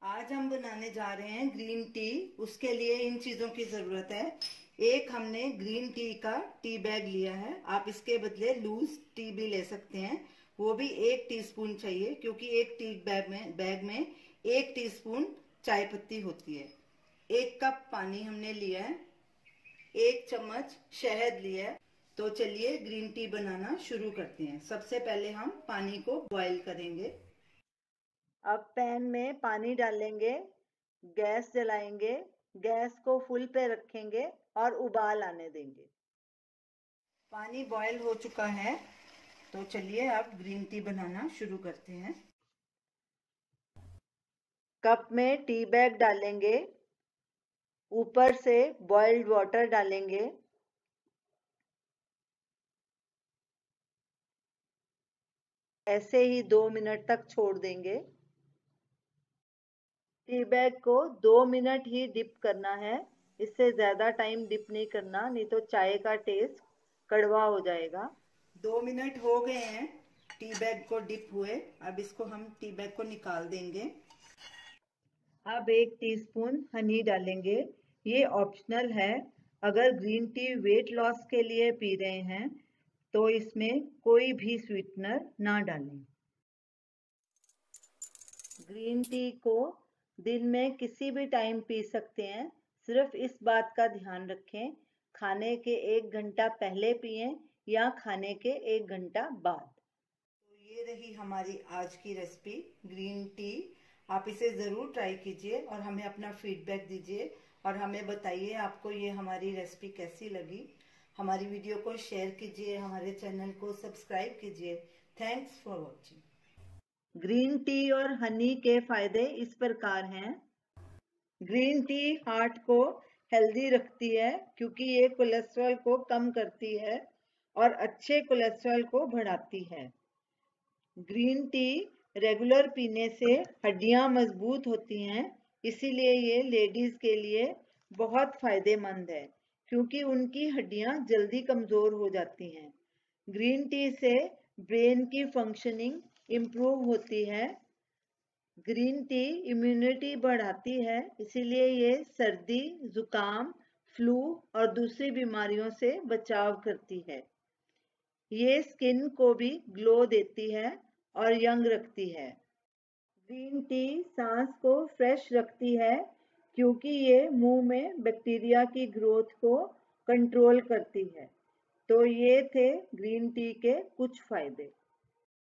आज हम बनाने जा रहे हैं ग्रीन टी। उसके लिए इन चीजों की जरूरत है। एक हमने ग्रीन टी का टी बैग लिया है। आप इसके बदले लूज टी भी ले सकते हैं। वो भी 1 टीस्पून चाहिए, क्योंकि एक टी बैग में 1 टीस्पून चाय पत्ती होती है। 1 कप पानी हमने लिया है। 1 चम्मच शहद लिया है। तो चलिए ग्रीन टी बनाना शुरू करते हैं। सबसे पहले हम पानी को बॉईल करेंगे। अब पैन में पानी डालेंगे, गैस जलाएंगे, गैस को फुल पे रखेंगे और उबाल आने देंगे। पानी बॉयल हो चुका है, तो चलिए अब ग्रीन टी बनाना शुरू करते हैं। कप में टी बैग डालेंगे, ऊपर से बॉइल्ड वाटर डालेंगे। ऐसे ही 2 मिनट तक छोड़ देंगे। टी बैग को 2 मिनट ही डिप करना है। इससे ज्यादा टाइम डिप नहीं करना, नहीं तो चाय का टेस्ट कड़वा हो जाएगा। 2 मिनट हो गए हैं टी बैग को डिप हुए। अब इसको हम टी बैग को निकाल देंगे। अब 1 टीस्पून हनी डालेंगे। ये ऑप्शनल है। अगर ग्रीन टी वेट लॉस के लिए पी रहे हैं तो इसमें कोई भी स्वीटनर ना डालें। ग्रीन टी को दिन में किसी भी टाइम पी सकते हैं। सिर्फ इस बात का ध्यान रखें, खाने के 1 घंटा पहले पिएं या खाने के 1 घंटा बाद। तो ये रही हमारी आज की रेसिपी ग्रीन टी। आप इसे ज़रूर ट्राई कीजिए और हमें अपना फीडबैक दीजिए और हमें बताइए आपको ये हमारी रेसिपी कैसी लगी। हमारी वीडियो को शेयर कीजिए, हमारे चैनल को सब्सक्राइब कीजिए। Thanks for watching. Green tea और हनी के फायदे इस प्रकार हैं। ग्रीन टी हार्ट को हेल्दी रखती है, क्योंकि ये कोलेस्ट्रॉल को कम करती है और अच्छे कोलेस्ट्रॉल को बढ़ाती है। ग्रीन टी रेगुलर पीने से हड्डियां मजबूत होती हैं, इसीलिए ये लेडीज के लिए बहुत फायदेमंद है, क्योंकि उनकी हड्डियां जल्दी कमजोर हो जाती हैं। ग्रीन टी से ब्रेन की फंक्शनिंग इम्प्रूव होती है। ग्रीन टी इम्यूनिटी बढ़ाती है, इसीलिए ये सर्दी, जुकाम, फ्लू और दूसरी बीमारियों से बचाव करती है। ये स्किन को भी ग्लो देती है और यंग रखती है। ग्रीन टी सांस को फ्रेश रखती है, क्योंकि ये मुंह में बैक्टीरिया की ग्रोथ को कंट्रोल करती है। तो ये थे ग्रीन टी के कुछ फायदे।